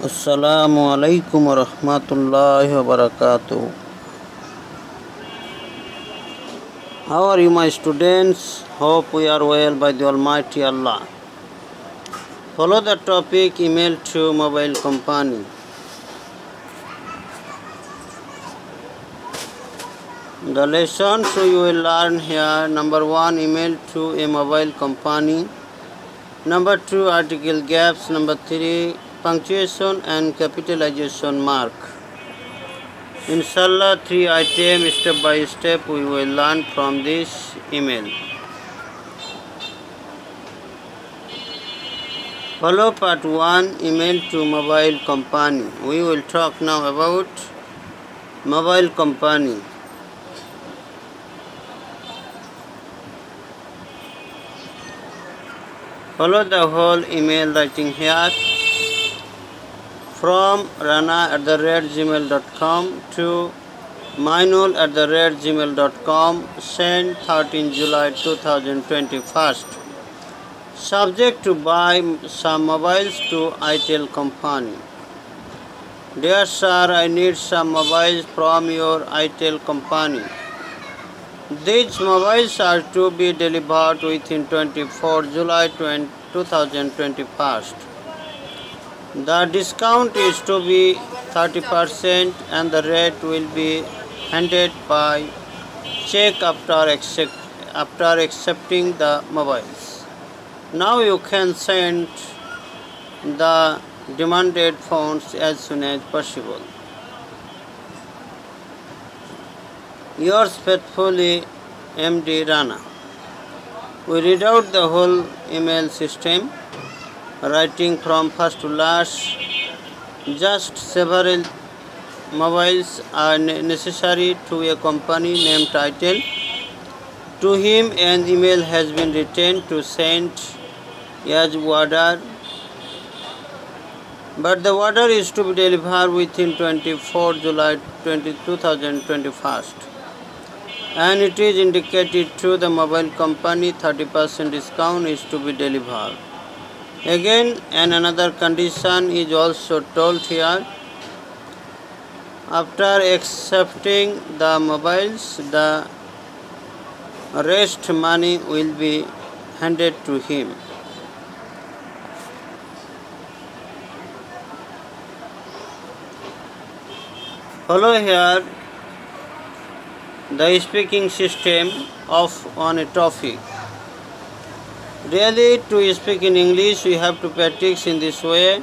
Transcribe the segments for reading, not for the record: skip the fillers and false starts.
Assalamu alaikum wa rahmatullahi wa barakatuh. How are you, my students? Hope we are well by the Almighty Allah. Follow the topic email to mobile company. The lessons you will learn here: number 1, email to a mobile company. Number 2, article gaps. Number 3, punctuation and capitalization mark. Inshallah, 3 items step by step we will learn from this email. Follow part 1, email to mobile company. We will talk now about mobile company. Follow the whole email writing here. From rana@gmail.com to mainul@gmail.com. Sent 13 July 2021. Subject to buy some mobiles to Itel company. Dear sir, I need some mobiles from your Itel company. These mobiles are to be delivered within 24 July 2021. The discount is to be 30% and the rate will be handed by check after accepting the mobiles. Now you can send the demanded funds as soon as possible. Yours faithfully, MD Rana. We read out the whole email system, writing from first to last. Just several mobiles are necessary to a company named Itel. To him, an email has been written to send as order, but the order is to be delivered within 24 July 2021. And it is indicated to the mobile company 30% discount is to be delivered. Again, and another condition is also told here. After accepting the mobiles, the rest money will be handed to him. Follow here the speaking system on a topic. Really, to speak in English, we have to practice in this way.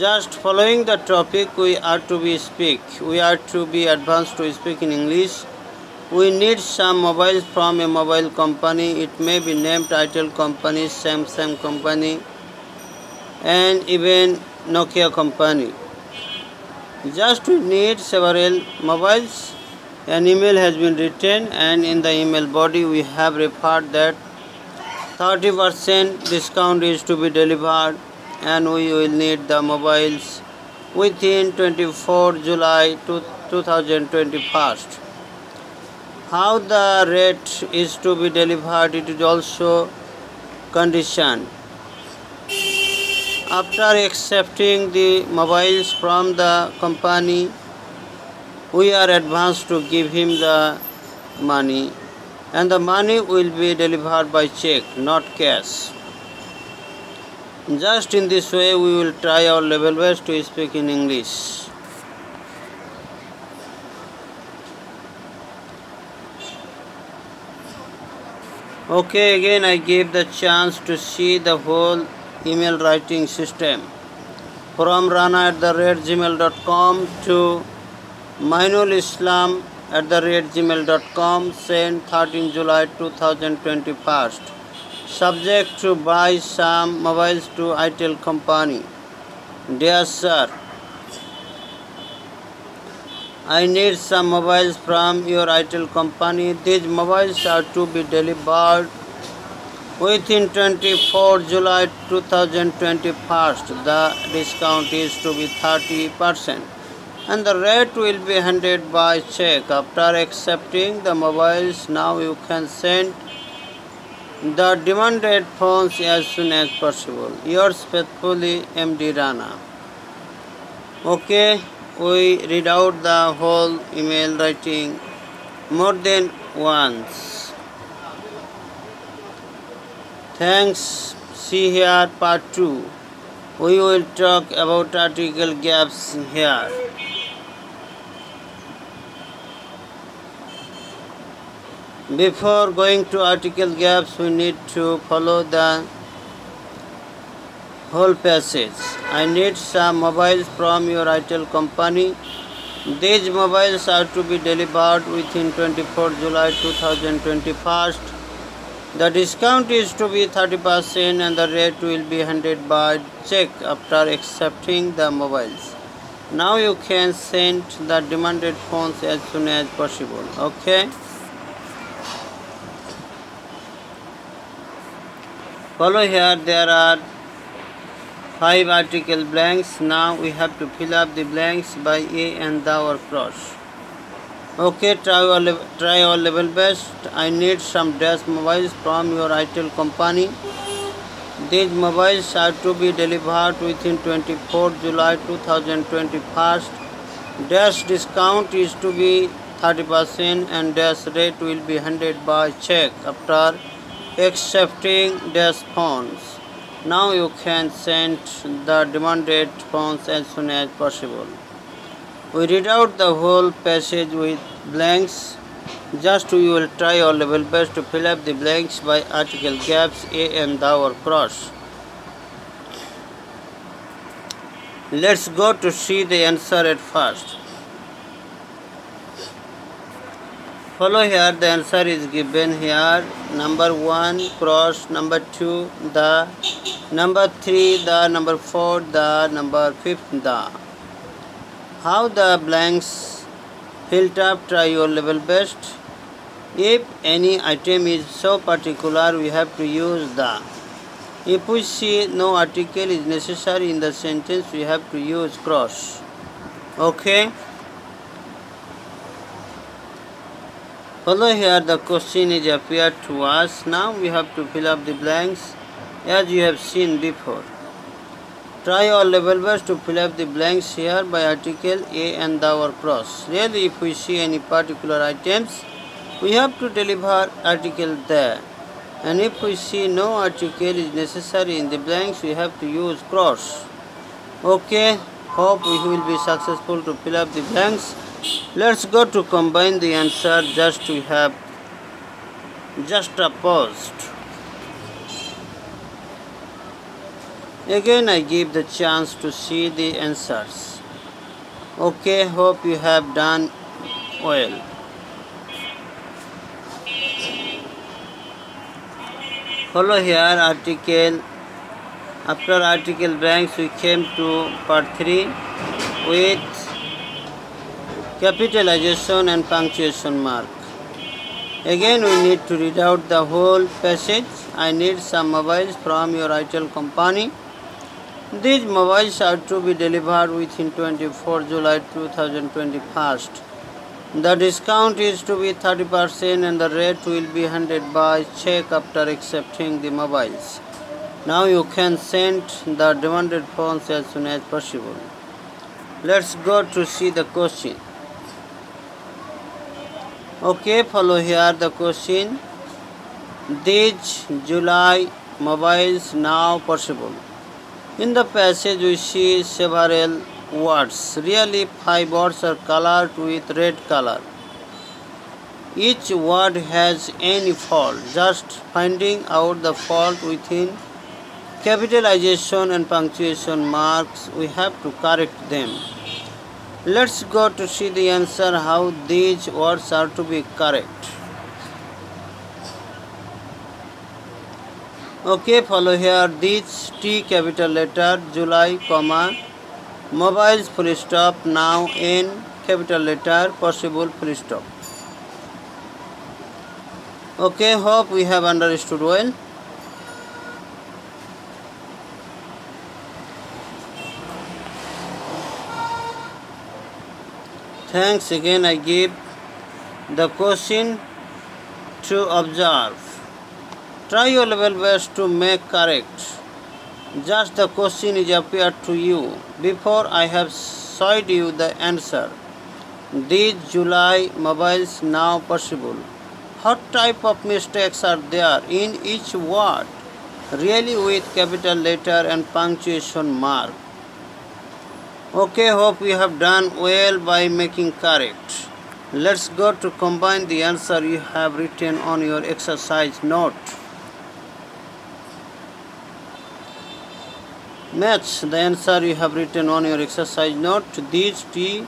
Just following the topic, we are to be advanced to speak in English. We need some mobiles from a mobile company. It may be named Itel company, Samsung company, and even Nokia company. Just we need several mobiles. An email has been written, and in the email body we have referred that 30% discount is to be delivered, and we will need the mobiles within 24 July 2021. How the rate is to be delivered, it is also conditioned. After accepting the mobiles from the company, we are advanced to give him the money, and the money will be delivered by check, not cash. Just in this way, we will try our level best to speak in English. Okay, again I gave the chance to see the whole email writing system. From rana@gmail.com to mainulislam@gmail.com. Sent 13 July 2021. Subject to buy some mobiles to Itel company. Dear sir, I need some mobiles from your Itel company. These mobiles are to be delivered within 24 July 2021. The discount is to be 30%. And the rate will be handed by check. After accepting the mobiles, now you can send the demanded funds as soon as possible. Yours faithfully, MD Rana. Okay, we read out the whole email writing more than once. Thanks. See here part 2. We will talk about article gaps here. Before going to article gaps, we need to follow the whole passage. I need some mobiles from your Itel company. These mobiles are to be delivered within 24 July 2021. The discount is to be 30% and the rate will be handed by check after accepting the mobiles. Now you can send the demanded funds as soon as possible. Okay. Follow here, there are 5 article blanks. Now we have to fill up the blanks by a and the or cross. Okay, try your level best. I need some dash mobiles from your Itel company. These mobiles are to be delivered within 24 July 2021. Dash discount is to be 30% and dash rate will be handed by check after accepting dash funds. Now you can send the demanded funds as soon as possible. We read out the whole passage with blanks. Just we will try our level best to fill up the blanks by article gaps a and the or cross. Let's go to see the answer at first. Follow here, the answer is given here. Number 1 cross, number 2 the, number 3 the, number 4 the, number 5 the. How the blanks filled up, try your level best. If any item is so particular, we have to use the. If we see no article is necessary in the sentence, we have to use cross. Okay. Follow here, the question is appeared to us. Now we have to fill up the blanks as you have seen before. Try your level best to fill up the blanks here by article a and the or cross. Really, if we see any particular items, we have to deliver article there. And if we see no article is necessary in the blanks, we have to use cross. Okay, hope we will be successful to fill up the blanks. Let's go to combine the answer. Just we have juxtaposed. Again I give the chance to see the answers. Okay, hope you have done well. Follow here article. After article blanks we came to part 3 with capitalization and punctuation mark. Again we need to read out the whole passage. I need some mobiles from your Itel company. These mobiles are to be delivered within 24 July 2021. The discount is to be 30% and the rate will be handed by check after accepting the mobiles. Now you can send the demanded funds as soon as possible. Let's go to see the question. Okay, follow here the question. These July mobiles now possible. In the passage we see several words. Really 5 words are colored with red color. Each word has any fault. Just finding out the fault within capitalization and punctuation marks, we have to correct them. Let's go to see the answer how these words are to be correct. Okay, follow here these T capital letter, July, comma, mobiles full stop, now N capital letter, possible full stop. Okay, hope we have understood well. Thanks again. I give the question to observe. Try your level best to make correct. Just the question is appeared to you. Before I have showed you the answer. These July mobiles now possible. What type of mistakes are there in each word? Really with capital letter and punctuation mark. Okay, hope you have done well by making correct. Let's go to combine the answer you have written on your exercise note. Match the answer you have written on your exercise note. These T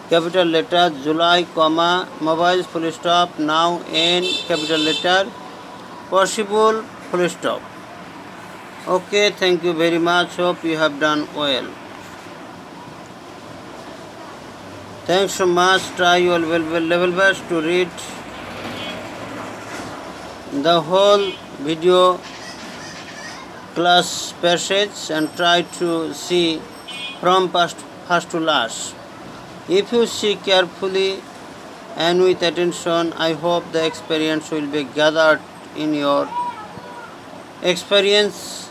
capital letter, July, comma, mobiles, full stop, now N capital letter, possible, full stop. Okay, thank you very much. Hope you have done well. Thanks so much. Try your level best to read the whole video class passage and try to see from first to last. If you see carefully and with attention, I hope the experience will be gathered in your experience